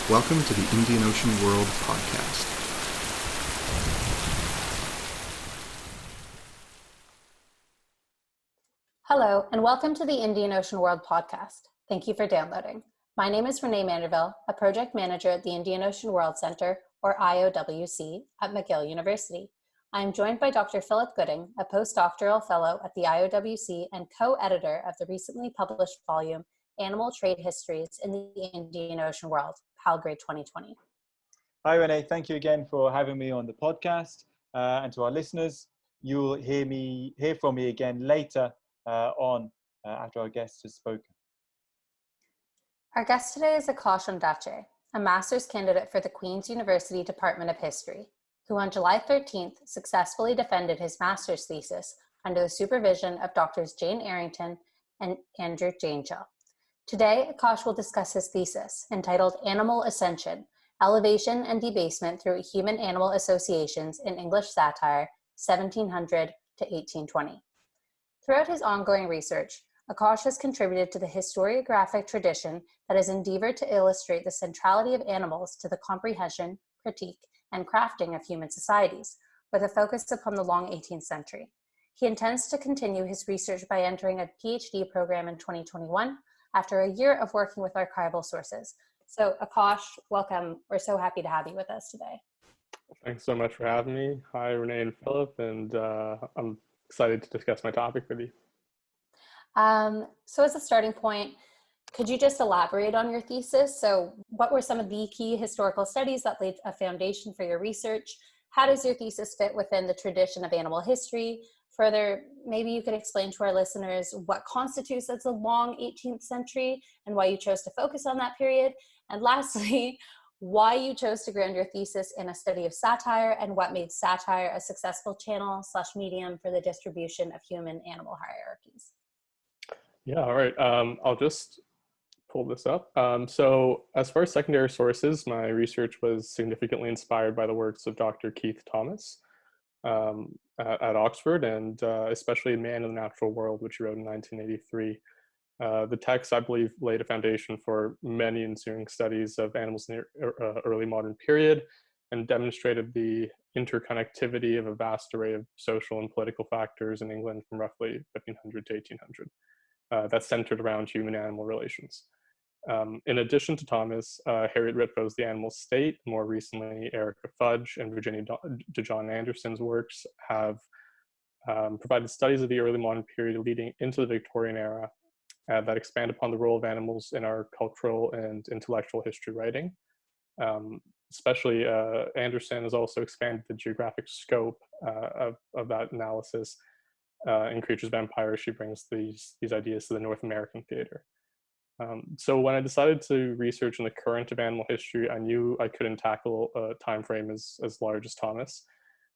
Welcome to the Indian Ocean World podcast. Hello, and welcome to the Indian Ocean World podcast. Thank you for downloading. My name is Renée Manderville, a project manager at the Indian Ocean World Center, or IOWC, at McGill University. I am joined by Dr. Philip Gooding, a postdoctoral fellow at the IOWC and co-editor of the recently published volume, Animal Trade Histories in the Indian Ocean World, Palgrade 2020. Hi, Renée. Thank you again for having me on the podcast. And to our listeners, you'll hear from me again later after our guest has spoken. Our guest today is Akash Ondaatje, a master's candidate for the Queen's University Department of History, who on July 13th successfully defended his master's thesis under the supervision of Drs. Jane Arrington and Andrew Janeshaw. Today, Akash will discuss his thesis, entitled Animal Ascension, Elevation and Debasement Through Human-Animal Associations in English Satire, 1700 to 1820. Throughout his ongoing research, Akash has contributed to the historiographic tradition that has endeavored to illustrate the centrality of animals to the comprehension, critique, and crafting of human societies, with a focus upon the long 18th century. He intends to continue his research by entering a PhD program in 2021 after a year of working with archival sources. So Akash, welcome. We're so happy to have you with us today. Thanks so much for having me. Hi, Renée and Philip, and I'm excited to discuss my topic with you. So as a starting point, could you just elaborate on your thesis? So what were some of the key historical studies that laid a foundation for your research? How does your thesis fit within the tradition of animal history? Further, maybe you could explain to our listeners what constitutes as a long 18th century and why you chose to focus on that period. And lastly, why you chose to ground your thesis in a study of satire and what made satire a successful channel/medium for the distribution of human-animal hierarchies. Yeah, all right. I'll just pull this up. So as far as secondary sources, my research was significantly inspired by the works of Dr. Keith Thomas at Oxford, and especially Man in the Natural World, which he wrote in 1983. The text, I believe, laid a foundation for many ensuing studies of animals in the early modern period and demonstrated the interconnectivity of a vast array of social and political factors in England from roughly 1500 to 1800 that's centered around human-animal relations. In addition to Thomas, Harriet Ritvo's The Animal State, more recently Erica Fudge and Virginia DeJohn Anderson's works have provided studies of the early modern period leading into the Victorian era that expand upon the role of animals in our cultural and intellectual history writing. Especially Anderson has also expanded the geographic scope of that analysis. In Creatures of Empire, she brings these ideas to the North American theater. So when I decided to research in the current of animal history, I knew I couldn't tackle a time frame as large as Thomas,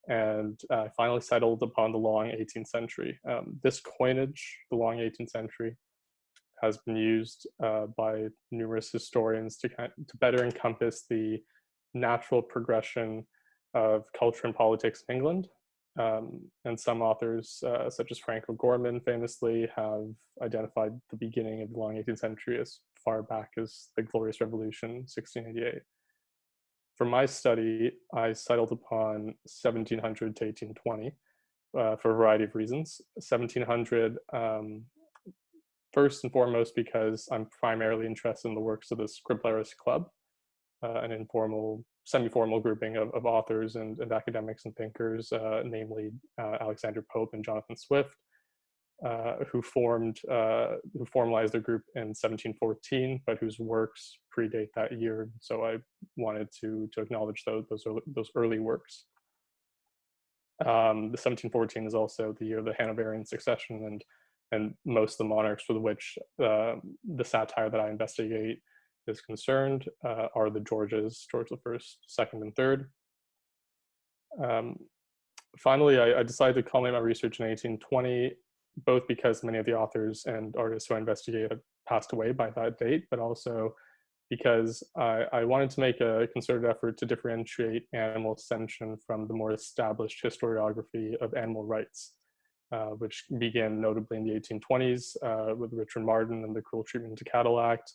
and I finally settled upon the long 18th century. This coinage, the long 18th century, has been used by numerous historians to better encompass the natural progression of culture and politics in England. And some authors, such as Frank O'Gorman, famously have identified the beginning of the long 18th century as far back as the Glorious Revolution, 1688. For my study, I settled upon 1700 to 1820 for a variety of reasons. 1700, first and foremost, because I'm primarily interested in the works of the Scriblerus Club, an informal, semi-formal grouping of authors and academics and thinkers, namely Alexander Pope and Jonathan Swift, who formalized their group in 1714, but whose works predate that year. So I wanted to acknowledge those early works. The 1714 is also the year of the Hanoverian succession, and most of the monarchs for which the satire that I investigate is concerned are the Georges, George I, II, and III. Finally, I decided to culminate my research in 1820, both because many of the authors and artists who I investigated passed away by that date, but also because I wanted to make a concerted effort to differentiate animal ascension from the more established historiography of animal rights, which began notably in the 1820s with Richard Martin and the Cruel Treatment to Cattle Act,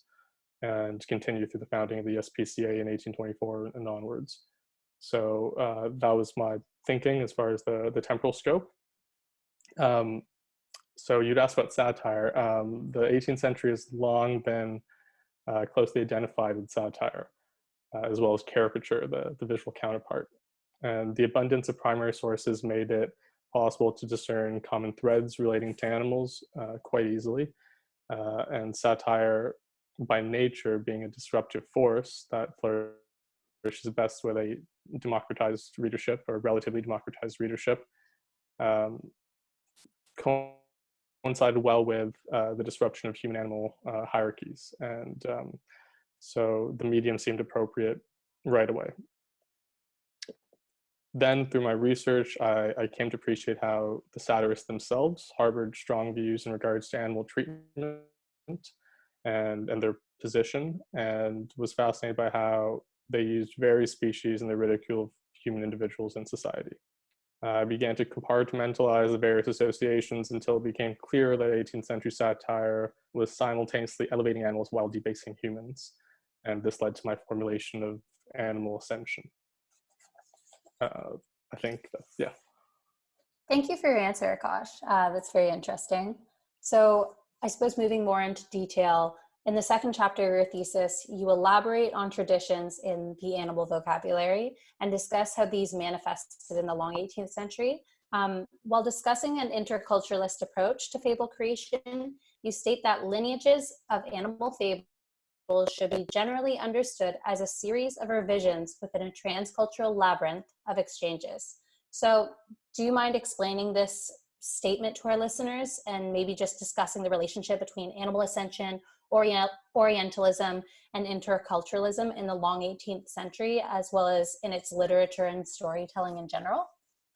and continued through the founding of the SPCA in 1824 and onwards. So that was my thinking as far as the temporal scope. So you'd asked about satire. The 18th century has long been closely identified with satire, as well as caricature, the visual counterpart. And the abundance of primary sources made it possible to discern common threads relating to animals quite easily. And satire, by nature, being a disruptive force that flourishes best with a democratized readership or relatively democratized readership, coincided well with the disruption of human-animal hierarchies. And so the medium seemed appropriate right away. Then through my research, I came to appreciate how the satirists themselves harbored strong views in regards to animal treatment and their position, and was fascinated by how they used various species in the ridicule of human individuals in society. I began to compartmentalize the various associations until it became clear that 18th century satire was simultaneously elevating animals while debasing humans. And this led to my formulation of animal ascension. I think that's, yeah. Thank you for your answer, Akash. That's very interesting. So I suppose moving more into detail, in the second chapter of your thesis, you elaborate on traditions in the animal vocabulary and discuss how these manifested in the long 18th century. While discussing an interculturalist approach to fable creation, you state that lineages of animal fables should be generally understood as a series of revisions within a transcultural labyrinth of exchanges. So do you mind explaining this statement to our listeners and maybe just discussing the relationship between animal ascension, Orientalism, and interculturalism in the long 18th century, as well as in its literature and storytelling in general?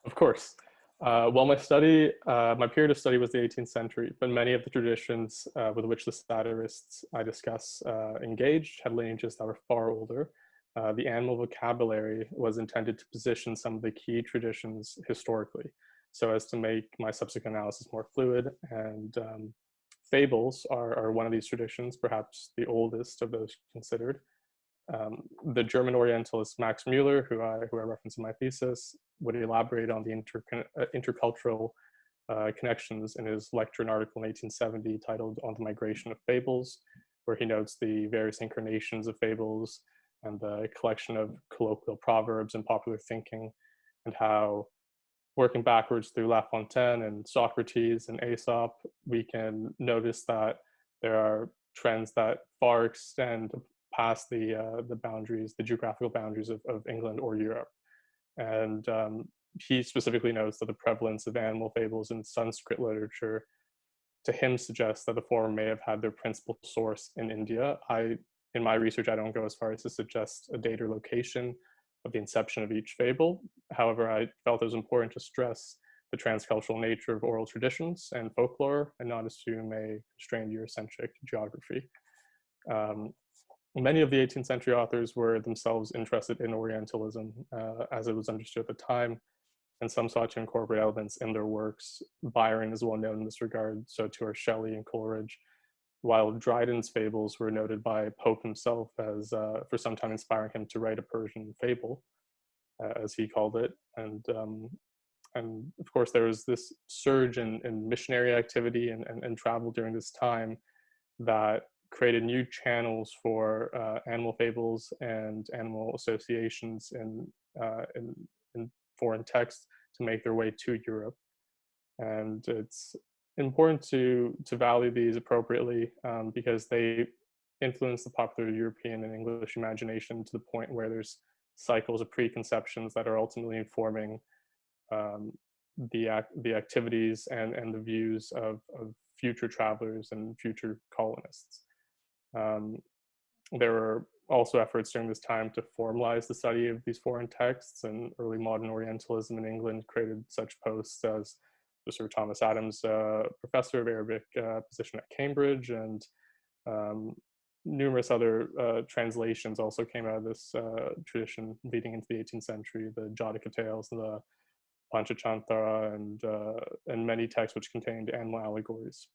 Of course. Well, my period of study was the 18th century, but many of the traditions with which the satirists I discuss engaged had lineages that were far older. The animal vocabulary was intended to position some of the key traditions historically, so as to make my subsequent analysis more fluid. And fables are one of these traditions, perhaps the oldest of those considered. The German Orientalist Max Müller, who I reference in my thesis, would elaborate on the intercultural connections in his lecture and article in 1870 titled On the Migration of Fables, where he notes the various incarnations of fables and the collection of colloquial proverbs and popular thinking, and how, working backwards through La Fontaine and Socrates and Aesop, we can notice that there are trends that far extend past the boundaries, the geographical boundaries of England or Europe. And he specifically notes that the prevalence of animal fables in Sanskrit literature, to him, suggests that the former may have had their principal source in India. In my research, I don't go as far as to suggest a date or location of the inception of each fable. However, I felt it was important to stress the transcultural nature of oral traditions and folklore, and not assume a constrained Eurocentric geography. Many of the 18th century authors were themselves interested in Orientalism as it was understood at the time, and some sought to incorporate elements in their works. Byron is well known in this regard, so too are Shelley and Coleridge, while Dryden's fables were noted by Pope himself as for some time inspiring him to write a Persian fable, as he called it. And of course, there was this surge in missionary activity and travel during this time that created new channels for animal fables and animal associations in foreign texts to make their way to Europe. And it's important to value these appropriately because they influence the popular European and English imagination to the point where there's cycles of preconceptions that are ultimately informing the activities and the views of future travelers and future colonists. There were also efforts during this time to formalize the study of these foreign texts, and early modern Orientalism in England created such posts as Sir Thomas Adams, professor of Arabic position at Cambridge, and numerous other translations also came out of this tradition leading into the 18th century, the Jataka tales, the Panchachantara, and many texts which contained animal allegories.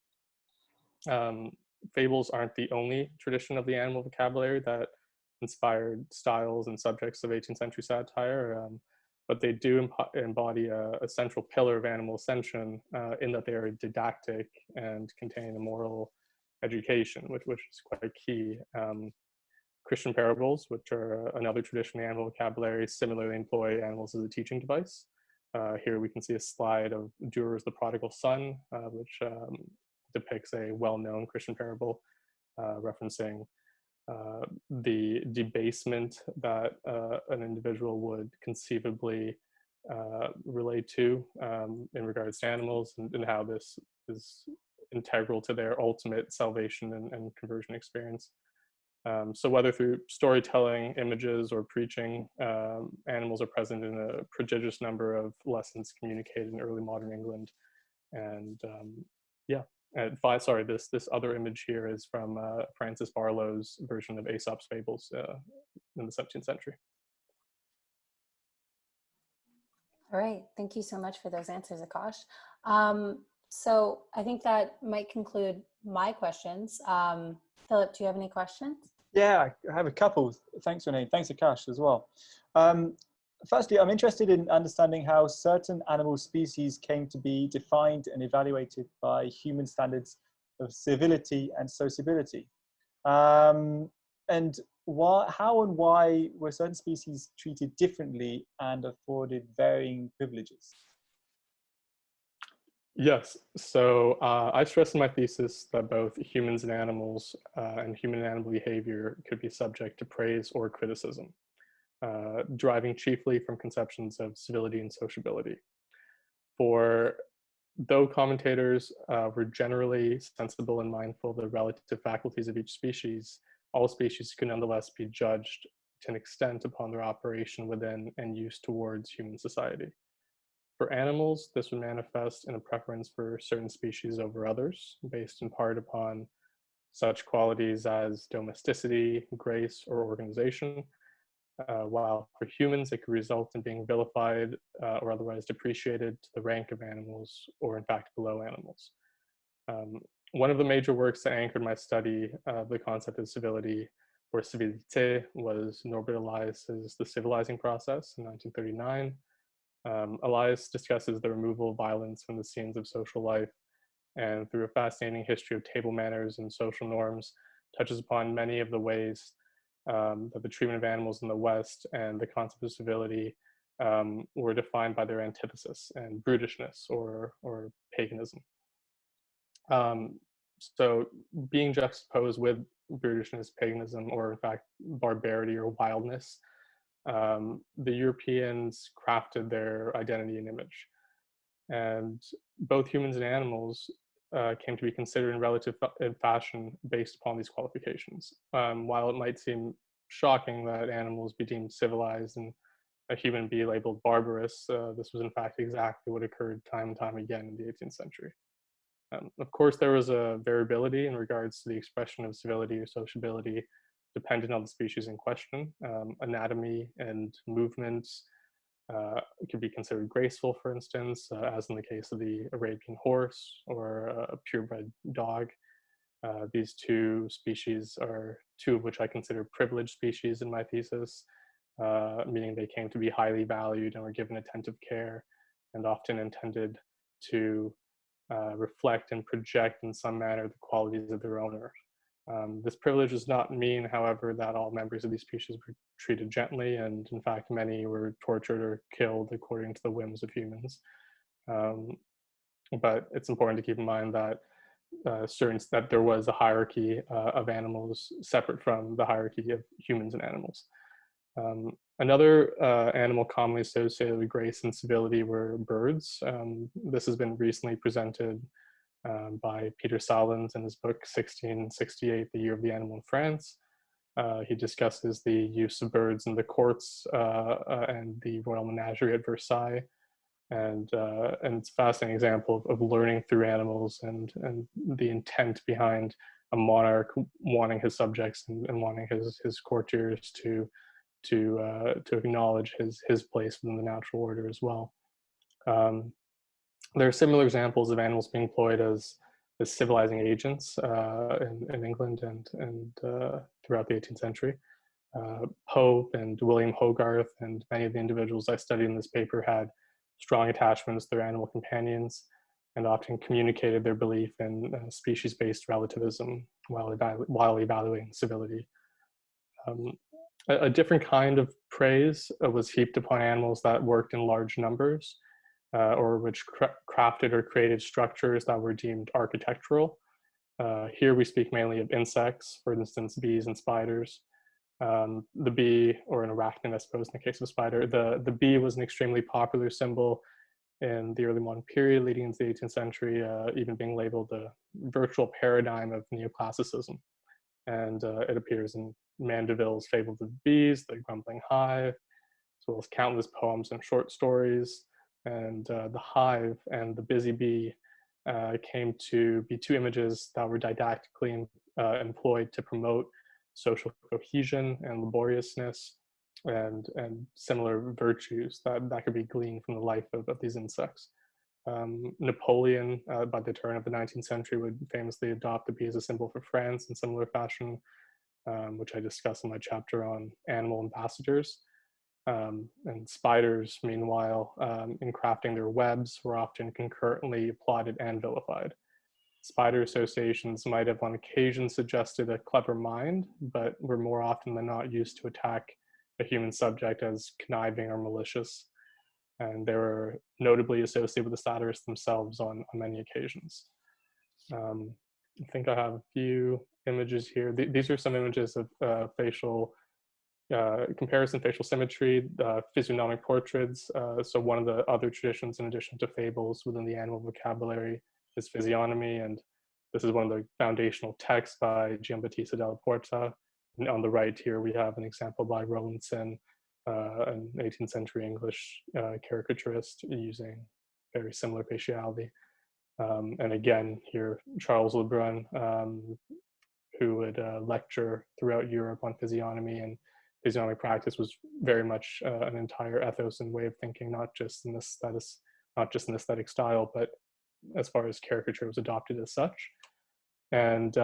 fables aren't the only tradition of the animal vocabulary that inspired styles and subjects of 18th century satire, but they do embody a central pillar of animal ascension in that they are didactic and contain a moral education, which is quite key. Christian parables, which are another tradition of animal vocabulary, similarly employ animals as a teaching device. Here we can see a slide of Durer's The Prodigal Son, which depicts a well-known Christian parable referencing the debasement that an individual would conceivably relate to in regards to animals, and how this is integral to their ultimate salvation and conversion experience. So whether through storytelling, images, or preaching, animals are present in a prodigious number of lessons communicated in early modern England. And sorry, this other image here is from Francis Barlow's version of Aesop's Fables in the 17th century. All right, thank you so much for those answers, Akash. So I think that might conclude my questions. Philip, do you have any questions? Yeah, I have a couple. Thanks, Renee. Thanks, Akash, as well. Firstly, I'm interested in understanding how certain animal species came to be defined and evaluated by human standards of civility and sociability. And how and why were certain species treated differently and afforded varying privileges? Yes, so I stress in my thesis that both humans and animals and human and animal behavior could be subject to praise or criticism, deriving chiefly from conceptions of civility and sociability. For though commentators were generally sensible and mindful of the relative faculties of each species, all species could nonetheless be judged to an extent upon their operation within and use towards human society. For animals, this would manifest in a preference for certain species over others, based in part upon such qualities as domesticity, grace, or organization, while for humans, it could result in being vilified or otherwise depreciated to the rank of animals, or in fact below animals. One of the major works that anchored my study of the concept of civility, or civilité, was Norbert Elias's The Civilizing Process in 1939. Elias discusses the removal of violence from the scenes of social life, and through a fascinating history of table manners and social norms, touches upon many of the ways that the treatment of animals in the West and the concept of civility were defined by their antithesis and brutishness or paganism. So being juxtaposed with brutishness, paganism, or in fact barbarity or wildness, the Europeans crafted their identity and image. And both humans and animals came to be considered in relative fashion based upon these qualifications. While it might seem shocking that animals be deemed civilized and a human be labeled barbarous, this was in fact exactly what occurred time and time again in the 18th century. Of course, there was a variability in regards to the expression of civility or sociability dependent on the species in question. Anatomy and movements could be considered graceful, for instance, as in the case of the Arabian horse or a purebred dog. These two species are two of which I consider privileged species in my thesis, meaning they came to be highly valued and were given attentive care and often intended to reflect and project in some manner the qualities of their owner. This privilege does not mean, however, that all members of these species were treated gently, and in fact many were tortured or killed according to the whims of humans. But it's important to keep in mind that that there was a hierarchy of animals separate from the hierarchy of humans and animals. Another animal commonly associated with grace and civility were birds. This has been recently presented by Peter Salins in his book 1668, The Year of the Animal in France. He discusses the use of birds in the courts and the royal menagerie at Versailles. And it's a fascinating example of learning through animals and the intent behind a monarch wanting his subjects and wanting his courtiers to acknowledge his place within the natural order as well. There are similar examples of animals being employed as as civilizing agents in England and throughout the 18th century. Pope and William Hogarth and many of the individuals I studied in this paper had strong attachments to their animal companions and often communicated their belief in species-based relativism while evaluating civility. A different kind of praise was heaped upon animals that worked in large numbers or which crafted or created structures that were deemed architectural. Here we speak mainly of insects, for instance, bees and spiders. The bee, or an arachnid, I suppose, in the case of a spider, the bee was an extremely popular symbol in the early modern period, leading into the 18th century, even being labeled the virtual paradigm of neoclassicism. And it appears in Manderville's Fable of the Bees, The Grumbling Hive, as well as countless poems and short stories. And the hive and the busy bee came to be two images that were didactically employed to promote social cohesion and laboriousness and similar virtues that could be gleaned from the life of these insects. Napoleon, by the turn of the 19th century, would famously adopt the bee as a symbol for France in similar fashion, which I discuss in my chapter on animal ambassadors. And spiders, meanwhile, in crafting their webs, were often concurrently applauded and vilified. Spider associations might have on occasion suggested a clever mind, but were more often than not used to attack a human subject as conniving or malicious. And they were notably associated with the satirists themselves on many occasions. I think I have a few images here. These are some images of facial comparison, facial symmetry, physiognomic portraits. So one of the other traditions, in addition to fables within the animal vocabulary, is physiognomy, and this is one of the foundational texts by Giambattista della Porta. And on the right here, we have an example by Rowlandson, an 18th century English caricaturist using very similar faciality. And again, here, Charles Lebrun, who would lecture throughout Europe on physiognomy, and physiognomic practice was very much an entire ethos and way of thinking, not just in aesthetic style, but as far as caricature was adopted as such. And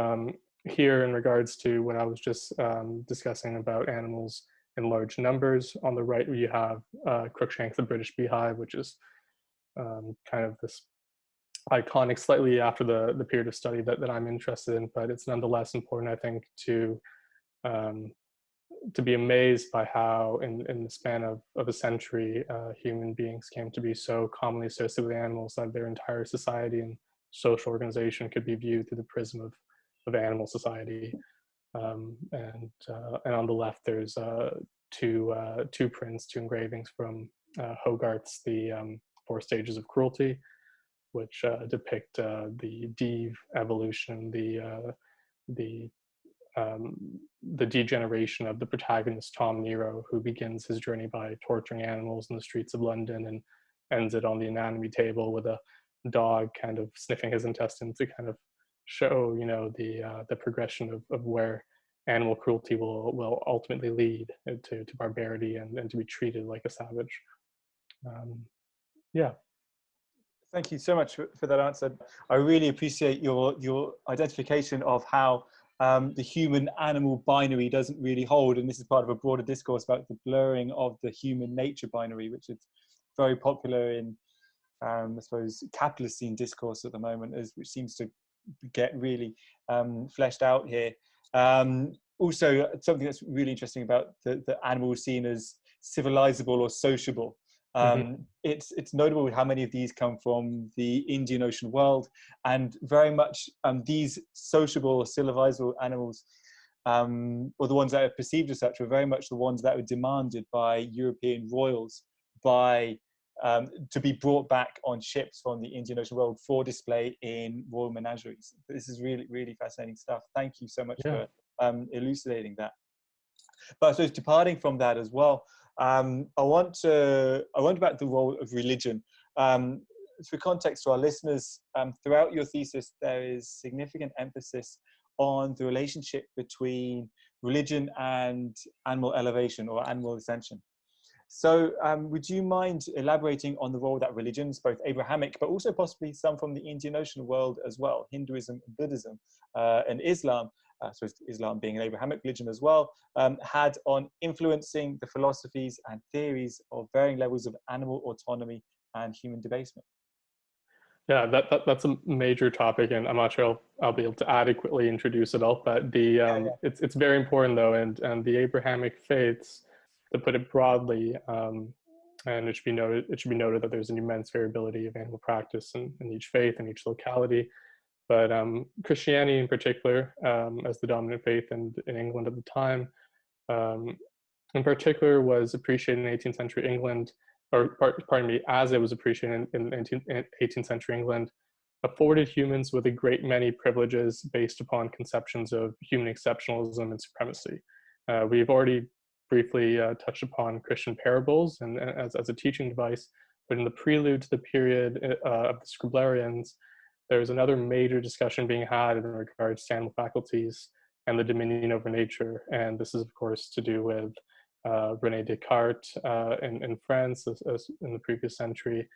here, in regards to what I was just discussing about animals in large numbers, on the right you have Cruikshank the British beehive, which is kind of this iconic, slightly after the period of study that I'm interested in, but it's nonetheless important, I think, to be amazed by how in the span of a century, human beings came to be so commonly associated with animals that their entire society and social organization could be viewed through the prism of animal society. And on the left, there's two prints, two engravings from Hogarth's The 4 Stages of Cruelty, which depict the Dive evolution, the degeneration of the protagonist Tom Nero, who begins his journey by torturing animals in the streets of London and ends it on the anatomy table with a dog kind of sniffing his intestines to kind of show, you know, the progression of where animal cruelty will ultimately lead to barbarity and to be treated like a savage. Yeah. Thank you so much for that answer. I really appreciate your identification of how the human-animal binary doesn't really hold, and this is part of a broader discourse about the blurring of the human-nature binary, which is very popular in, I suppose, capitalist scene discourse at the moment, which seems to get really fleshed out here. Also, something that's really interesting about the animal seen as civilizable or sociable. It's notable how many of these come from the Indian Ocean world, and very much these sociable or civilizable animals, or the ones that are perceived as such, were very much the ones that were demanded by European royals to be brought back on ships from the Indian Ocean world for display in royal menageries. This is really, really fascinating stuff. Thank you so much for elucidating that. But I suppose departing from that as well, I want about the role of religion. For context to our listeners, throughout your thesis, there is significant emphasis on the relationship between religion and animal elevation or animal ascension. So would you mind elaborating on the role that religions, both Abrahamic, but also possibly some from the Indian Ocean world as well, Hinduism, Buddhism, and Islam, so Islam being an Abrahamic religion as well, had on influencing the philosophies and theories of varying levels of animal autonomy and human debasement? Yeah, that's a major topic, and I'm not sure I'll be able to adequately introduce it all. But it's very important though, and the Abrahamic faiths, to put it broadly, and it should be noted that there's an immense variability of animal practice in each faith in each locality. But Christianity in particular, as the dominant faith in England at the time, in particular was appreciated in 18th century England, or pardon me, as it was appreciated in 18th century England, afforded humans with a great many privileges based upon conceptions of human exceptionalism and supremacy. We've already briefly touched upon Christian parables and as a teaching device, but in the prelude to the period of the Scriblarians, there's another major discussion being had in regards to animal faculties and the dominion over nature. And this is, of course, to do with René Descartes in France as in the previous century,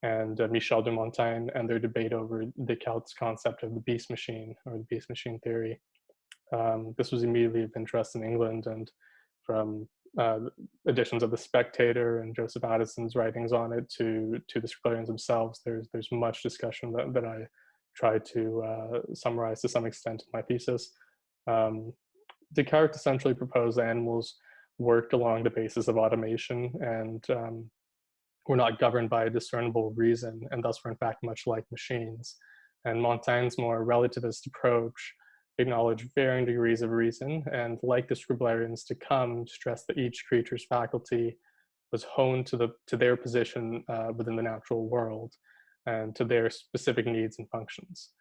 and Michel de Montaigne and their debate over Descartes' concept of the beast machine, or the beast machine theory. This was immediately of interest in England, and from editions of The Spectator and Joseph Addison's writings on it to the Scriblarians themselves, there's much discussion that I tried to summarize to some extent in my thesis. Descartes essentially proposed that animals worked along the basis of automation and were not governed by a discernible reason, and thus were in fact much like machines. And Montaigne's more relativist approach acknowledged varying degrees of reason, and like the Scriblarians to come, stressed that each creature's faculty was honed to their position within the natural world and to their specific needs and functions.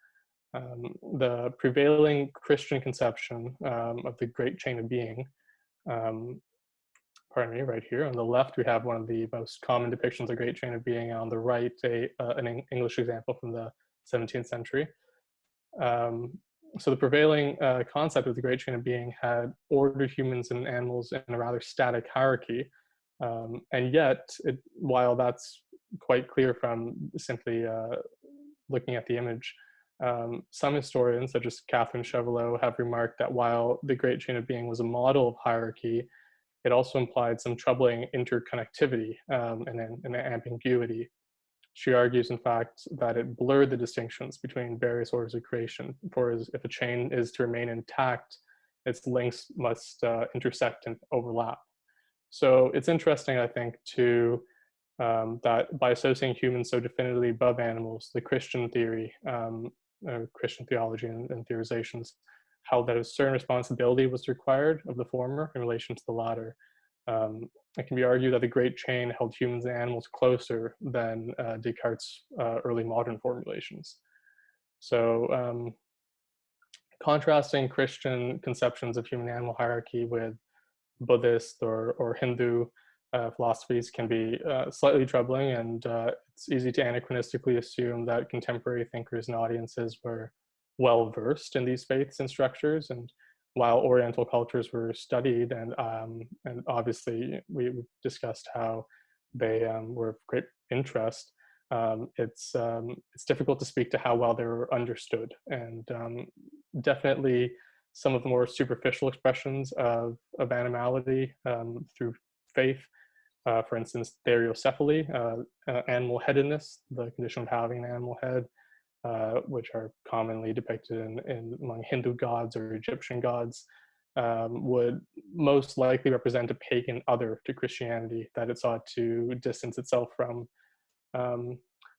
The prevailing Christian conception of the great chain of being, pardon me, right here on the left, we have one of the most common depictions of the great chain of being, and on the right, an English example from the 17th century. So the prevailing concept of the great chain of being had ordered humans and animals in a rather static hierarchy. And yet, while that's quite clear from simply looking at the image, some historians, such as Catherine Chevallot, have remarked that while the great chain of being was a model of hierarchy, it also implied some troubling interconnectivity and ambiguity. She argues, in fact, that it blurred the distinctions between various orders of creation. For if a chain is to remain intact, its links must intersect and overlap. So it's interesting, I think, that by associating humans so definitively above animals, the Christian theory, Christian theology and theorizations, how that a certain responsibility was required of the former in relation to the latter. It can be argued that the great chain held humans and animals closer than Descartes' early modern formulations. So contrasting Christian conceptions of human-animal hierarchy with Buddhist or Hindu philosophies can be slightly troubling, and it's easy to anachronistically assume that contemporary thinkers and audiences were well versed in these faiths and structures. And while Oriental cultures were studied, and obviously we discussed how they were of great interest, it's difficult to speak to how well they were understood. And definitely some of the more superficial expressions of animality through faith, for instance, theriocephaly, animal headedness, the condition of having an animal head, which are commonly depicted among Hindu gods or Egyptian gods, would most likely represent a pagan other to Christianity that it sought to distance itself from.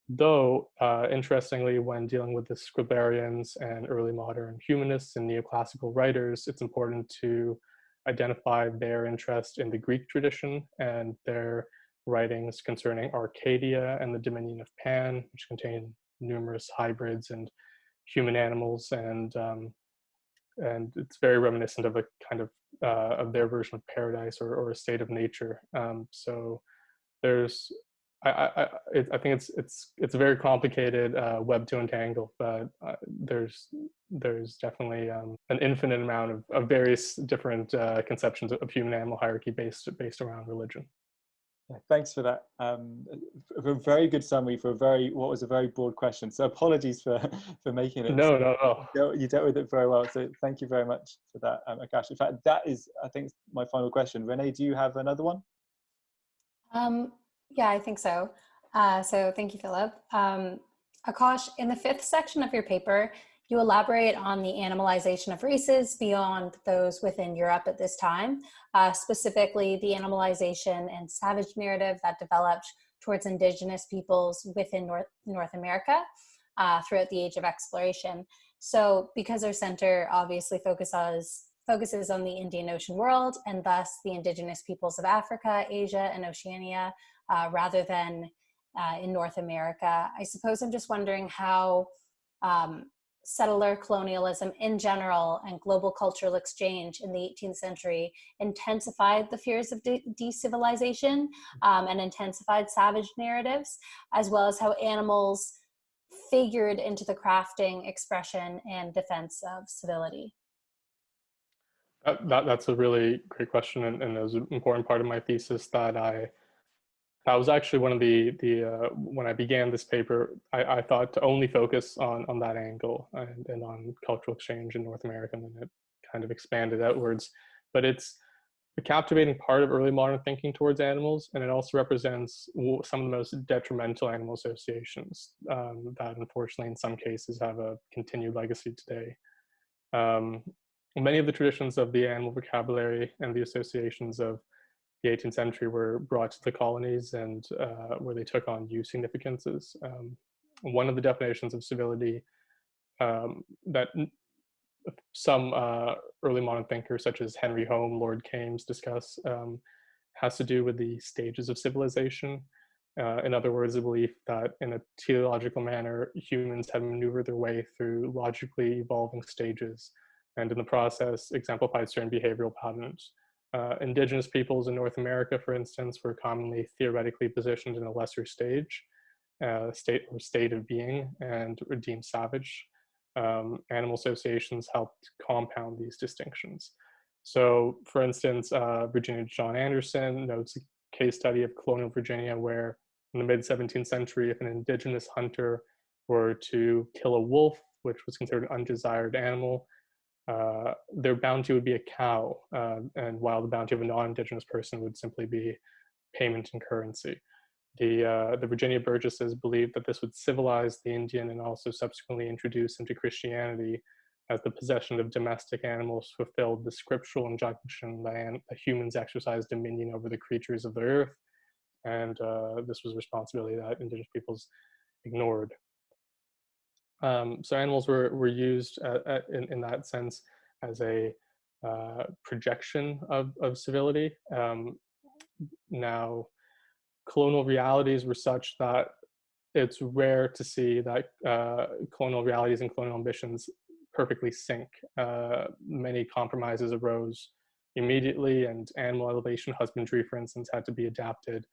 Though, interestingly, when dealing with the Scriblarians and early modern humanists and neoclassical writers, it's important to identify their interest in the Greek tradition and their writings concerning Arcadia and the dominion of Pan, which contain numerous hybrids and human animals, and it's very reminiscent of a kind of their version of paradise or a state of nature. So there's, I think it's a very complicated web to untangle, but there's definitely an infinite amount of various different conceptions of human animal hierarchy based around religion. Yeah, thanks for that. For a very good summary for what was a very broad question. So apologies for for making it. No, no, no. You dealt with it very well. So thank you very much for that, Akash. In fact, that is, I think, my final question. Renée, do you have another one? Yeah, I think so. So thank you, Philip. Akash, in the fifth section of your paper, you elaborate on the animalization of races beyond those within Europe at this time, specifically the animalization and savage narrative that developed towards indigenous peoples within North America throughout the age of exploration. So because our center obviously focuses on the Indian Ocean world and thus the indigenous peoples of Africa, Asia, and Oceania, rather than in North America, I suppose I'm just wondering how settler colonialism in general and global cultural exchange in the 18th century intensified the fears of decivilization and intensified savage narratives, as well as how animals figured into the crafting, expression, and defense of civility. That's a really great question, and it was an important part of my thesis that was actually one of the when I began this paper, I thought to only focus on that angle and on cultural exchange in North America, and then it kind of expanded outwards. But it's a captivating part of early modern thinking towards animals, and it also represents some of the most detrimental animal associations that unfortunately in some cases have a continued legacy today. Many of the traditions of the animal vocabulary and the associations of the 18th century were brought to the colonies and where they took on new significances. One of the definitions of civility that some early modern thinkers such as Henry Home, Lord Kames discuss has to do with the stages of civilization. In other words, the belief that in a teleological manner, humans have maneuvered their way through logically evolving stages and in the process exemplified certain behavioral patterns. Indigenous peoples in North America, for instance, were commonly theoretically positioned in a lesser stage, state of being, and were deemed savage. Animal associations helped compound these distinctions. So, for instance, Virginia John Anderson notes a case study of colonial Virginia where in the mid-17th century, if an indigenous hunter were to kill a wolf, which was considered an undesired animal, their bounty would be a cow, and while the bounty of a non-indigenous person would simply be payment in currency. The Virginia Burgesses believed that this would civilize the Indian and also subsequently introduce into Christianity, as the possession of domestic animals fulfilled the scriptural injunction that humans exercise dominion over the creatures of the earth, and this was a responsibility that indigenous peoples ignored. So animals were used in that sense as a projection of civility. Now, colonial realities were such that it's rare to see that colonial realities and colonial ambitions perfectly sync. Many compromises arose immediately, and animal elevation husbandry, for instance, had to be adapted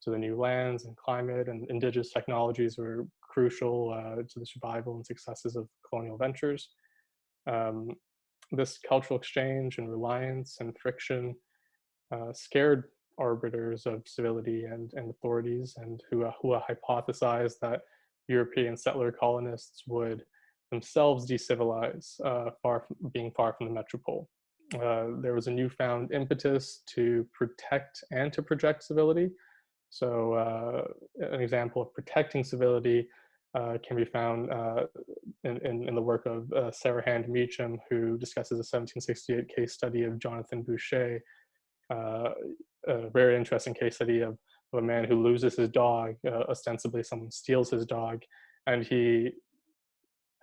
to the new lands and climate, and indigenous technologies were crucial to the survival and successes of colonial ventures. This cultural exchange and reliance and friction scared arbiters of civility and authorities, and who hypothesized that European settler colonists would themselves decivilize, being far from the metropole. There was a newfound impetus to protect and to project civility. So an example of protecting civility can be found in the work of Sarah Hand Meacham, who discusses a 1768 case study of Jonathan Boucher, a very interesting case study of a man who loses his dog. Ostensibly, someone steals his dog, and he,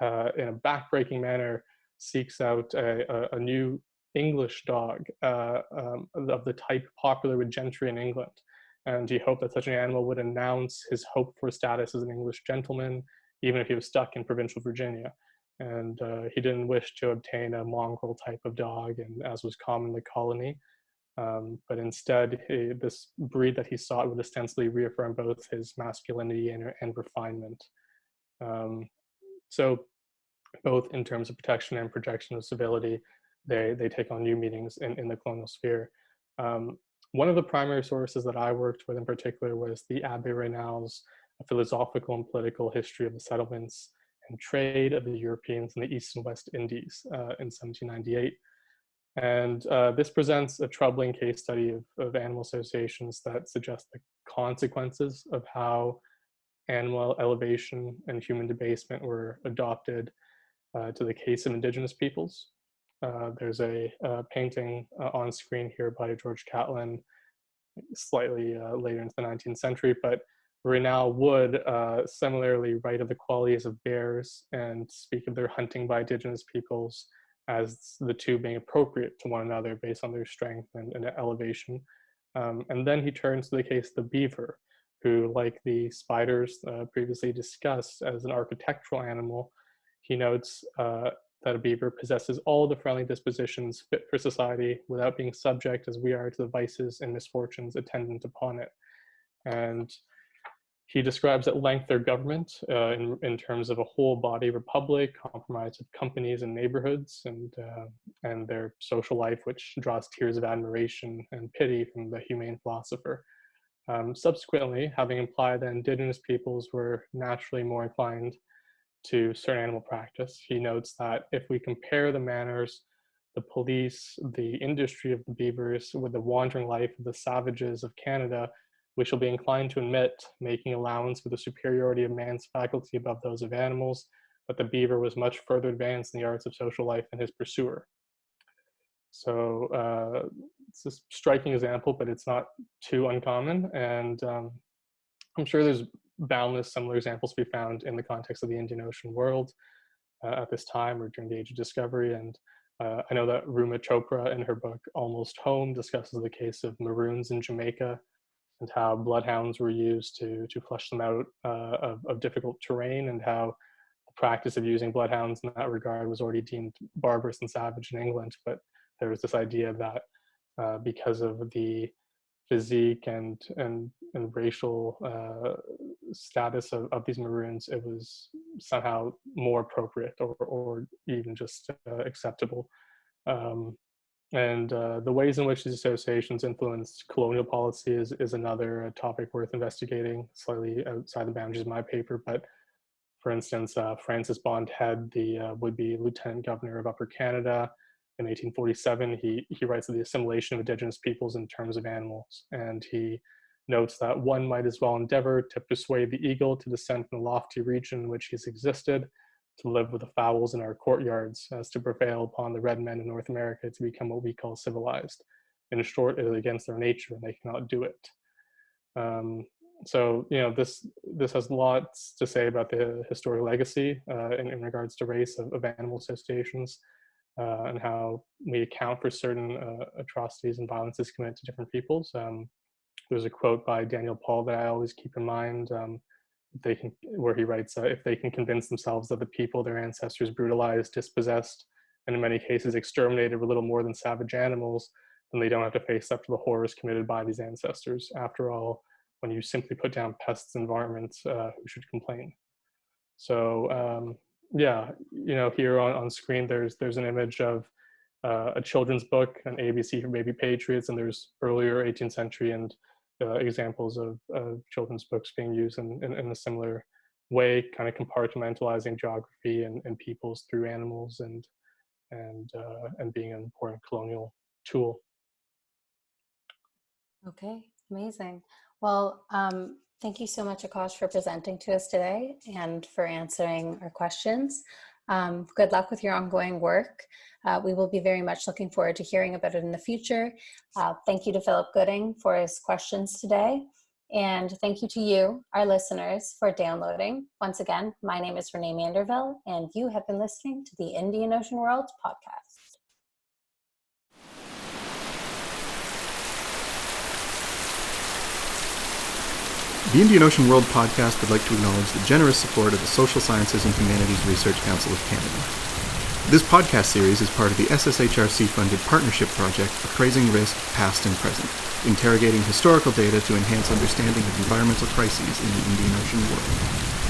in a backbreaking manner, seeks out a new English dog of the type popular with gentry in England. And he hoped that such an animal would announce his hoped for status as an English gentleman, even if he was stuck in provincial Virginia. And he didn't wish to obtain a mongrel type of dog, and as was common in the colony. But instead, this breed that he sought would ostensibly reaffirm both his masculinity and refinement. So both in terms of protection and projection of civility, they take on new meanings in the colonial sphere. One of the primary sources that I worked with in particular was the Abbé Raynal's Philosophical and Political History of the Settlements and Trade of the Europeans in the East and West Indies in 1798. And this presents a troubling case study of animal associations that suggest the consequences of how animal elevation and human debasement were adopted to the case of indigenous peoples. There's a painting on screen here by George Catlin, slightly later into the 19th century, but Raynal would similarly write of the qualities of bears and speak of their hunting by indigenous peoples as the two being appropriate to one another based on their strength and elevation. And then he turns to the case of the beaver, who, like the spiders previously discussed as an architectural animal, he notes that a beaver possesses all the friendly dispositions fit for society without being subject as we are to the vices and misfortunes attendant upon it. And he describes at length their government in terms of a whole body republic comprised of companies and neighborhoods, and their social life, which draws tears of admiration and pity from the humane philosopher. Subsequently, having implied that indigenous peoples were naturally more inclined to certain animal practice, he notes that if we compare the manners, the police, the industry of the beavers with the wandering life of the savages of Canada, we shall be inclined to admit, making allowance for the superiority of man's faculty above those of animals, that the beaver was much further advanced in the arts of social life than his pursuer. So it's a striking example, but it's not too uncommon. And I'm sure there's boundless similar examples to be found in the context of the Indian Ocean world at this time or during the Age of Discovery. And I know that Ruma Chopra in her book Almost Home discusses the case of maroons in Jamaica and how bloodhounds were used to flush them out of difficult terrain, and how the practice of using bloodhounds in that regard was already deemed barbarous and savage in England. But there was this idea that because of the physique and racial status of these maroons, it was somehow more appropriate or even just acceptable. And the ways in which these associations influenced colonial policy is another topic worth investigating, slightly outside the boundaries of my paper. But for instance, Francis Bond Head, the would-be Lieutenant Governor of Upper Canada, in 1847, he writes of the assimilation of indigenous peoples in terms of animals. And he notes that one might as well endeavor to persuade the eagle to descend from the lofty region in which he's existed, to live with the fowls in our courtyards, as to prevail upon the red men in North America to become what we call civilized. In short, it is against their nature and they cannot do it. So, you know, this has lots to say about the historical legacy in regards to race of animal associations, and how we account for certain atrocities and violences committed to different peoples. There's a quote by Daniel Paul that I always keep in mind, where he writes, if they can convince themselves that the people their ancestors brutalized, dispossessed, and in many cases exterminated were little more than savage animals, then they don't have to face up to the horrors committed by these ancestors. After all, when you simply put down pests and varmints, who should complain? So yeah, you know, here on screen, there's an image of a children's book, an ABC for Baby Patriots, and there's earlier 18th century and examples of children's books being used in a similar way, kind of compartmentalizing geography and peoples through animals and being an important colonial tool. Okay, amazing. Well, thank you so much, Akash, for presenting to us today and for answering our questions. Good luck with your ongoing work. We will be very much looking forward to hearing about it in the future. Thank you to Philip Gooding for his questions today. And thank you to you, our listeners, for downloading. Once again, my name is Renée Manderville, and you have been listening to the Indian Ocean World podcast. The Indian Ocean World podcast would like to acknowledge the generous support of the Social Sciences and Humanities Research Council of Canada. This podcast series is part of the SSHRC-funded partnership project Appraising Risk, Past and Present, interrogating historical data to enhance understanding of environmental crises in the Indian Ocean world.